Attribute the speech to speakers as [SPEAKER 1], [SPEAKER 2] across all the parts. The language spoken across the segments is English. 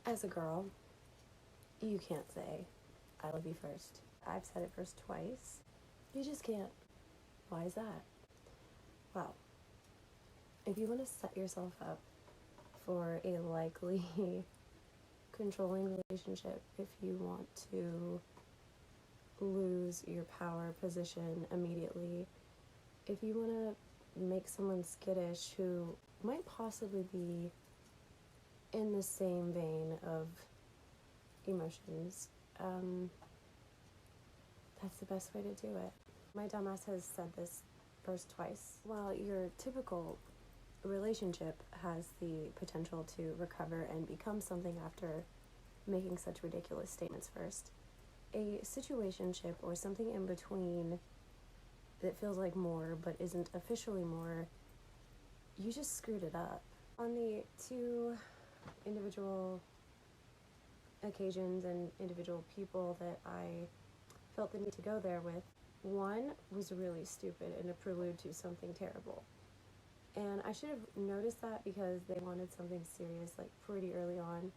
[SPEAKER 1] As a girl, you can't say, I love you first. I've said it first twice. You just can't. Why is that? Well, if you want to set yourself up for a likely controlling relationship, if you want to lose your power position immediately, if you want to make someone skittish who might possibly be in the same vein of emotions, that's the best way to do it. My dumbass has said this first twice. While your typical relationship has the potential to recover and become something after making such ridiculous statements first, a situationship or something in between that feels like more but isn't officially more, you just screwed it up. On the two individual occasions and individual people that I felt the need to go there with, one was really stupid and a prelude to something terrible. And I should have noticed that because they wanted something serious like pretty early on.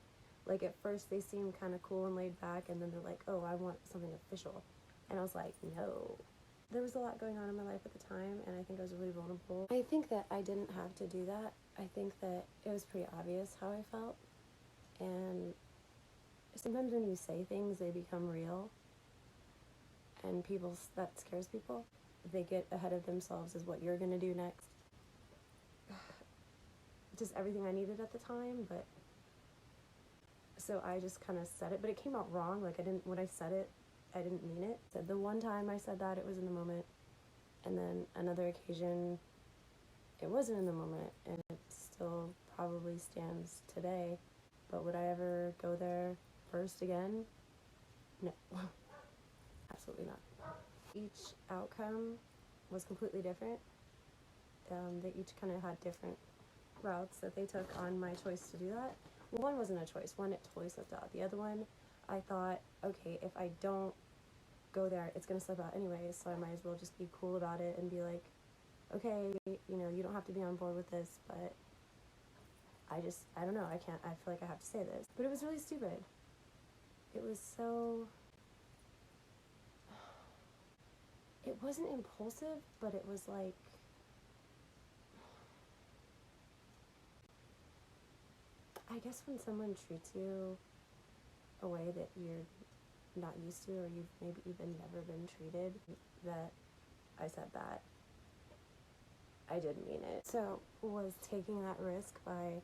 [SPEAKER 1] Like at first they seemed kind of cool and laid back, and then they're like, oh, I want something official. And I was like, no. There was a lot going on in my life at the time, and I think I was really vulnerable. I think that I didn't have to do that. I think that it was pretty obvious how I felt. And sometimes when you say things, they become real. And that scares people. They get ahead of themselves as what you're going to do next. Just everything I needed at the time, but so I just kind of said it, but it came out wrong. Like when I said it, I didn't mean it. So the one time I said that, it was in the moment, and then another occasion, it wasn't in the moment, and it still probably stands today. But would I ever go there first again? No, absolutely not. Each outcome was completely different. They each kind of had different routes that they took on my choice to do that. One wasn't a choice. One, it totally slipped out. The other one, I thought, okay, if I don't go there, it's going to slip out anyways, so I might as well just be cool about it and be like, okay, you don't have to be on board with this, but I don't know, I feel like I have to say this. But it was really stupid. It was so... It wasn't impulsive, but it was like... I guess when someone treats you a way that you're not used to, or you've maybe even never been treated, that I said that. I didn't mean it. So was taking that risk by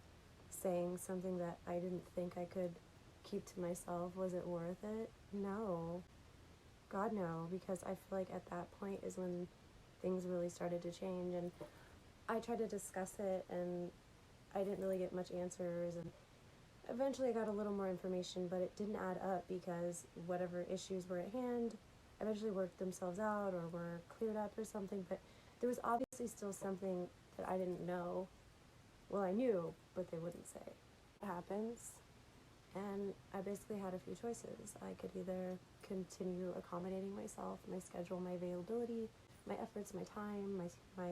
[SPEAKER 1] saying something that I didn't think I could keep to myself, was it worth it? No. God, no, because I feel like at that point is when things really started to change, and I tried to discuss it and I didn't really get much answers, and eventually I got a little more information, but it didn't add up because whatever issues were at hand eventually worked themselves out or were cleared up or something, but there was obviously still something that I didn't know. Well, I knew, but they wouldn't say. It happens, and I basically had a few choices. I could either continue accommodating myself, my schedule, my availability, my efforts, my time, my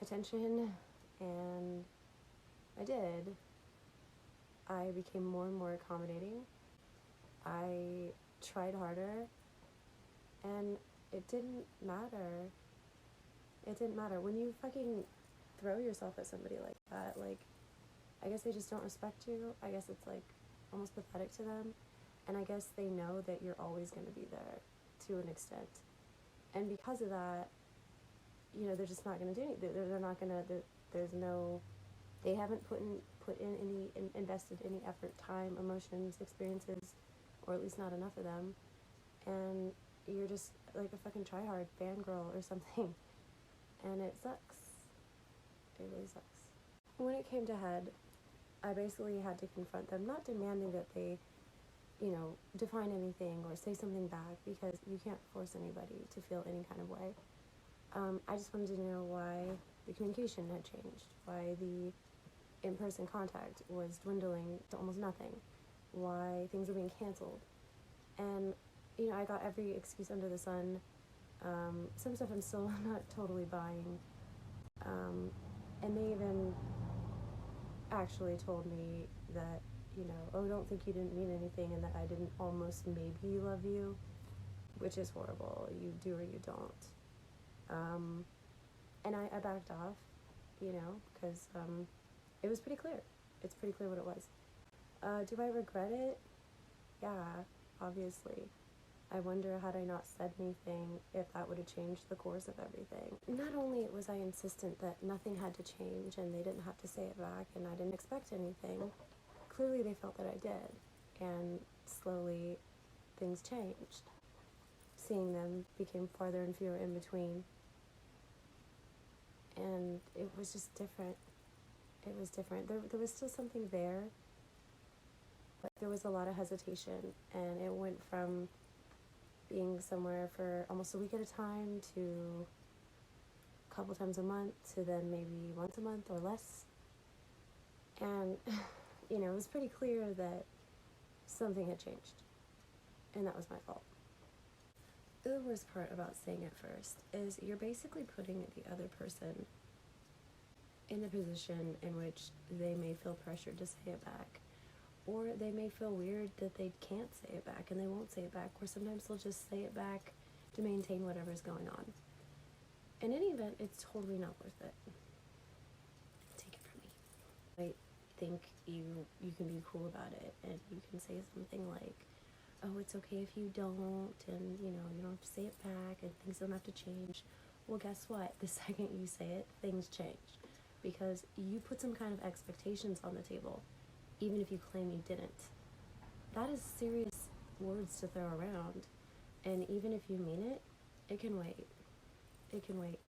[SPEAKER 1] attention, and I did. I became more and more accommodating. I tried harder, and it didn't matter. It didn't matter. When you fucking throw yourself at somebody like that, like, I guess they just don't respect you. I guess it's like almost pathetic to them. And I guess they know that you're always going to be there to an extent. And because of that, they're just not going to do anything. They're not going to, there's no, they haven't invested any effort, time, emotions, experiences, or at least not enough of them. And you're just like a fucking tryhard fangirl or something. And it sucks. It really sucks. When it came to head, I basically had to confront them, not demanding that they, define anything or say something back, because you can't force anybody to feel any kind of way. I just wanted to know why the communication had changed, why the in-person contact was dwindling to almost nothing, why things were being canceled. And, I got every excuse under the sun. Some stuff I'm still not totally buying. And they even actually told me that, you know, oh, don't think you didn't mean anything and that I didn't almost maybe love you, which is horrible. You do or you don't. And I backed off, you know, because it was pretty clear. It's pretty clear what it was. Do I regret it? Yeah, obviously. I wonder, had I not said anything, if that would have changed the course of everything. Not only was I insistent that nothing had to change and they didn't have to say it back and I didn't expect anything, clearly they felt that I did. And slowly things changed. Seeing them became farther and fewer in between. And it was just different. It was different. There was still something there, but there was a lot of hesitation, and it went from being somewhere for almost a week at a time to a couple times a month to then maybe once a month or less. And, you know, it was pretty clear that something had changed, and that was my fault. The worst part about saying it first is you're basically putting the other person in a position in which they may feel pressured to say it back, or they may feel weird that they can't say it back and they won't say it back, or sometimes they'll just say it back to maintain whatever's going on. In any event, it's totally not worth it. Take it from me. I think you can be cool about it, and you can say something like, oh, it's okay if you don't, and you know, you don't have to say it back, and things don't have to change. Well, guess what? The second you say it, things change, because you put some kind of expectations on the table, even if you claim you didn't. That is serious words to throw around, and even if you mean it, it can wait. It can wait.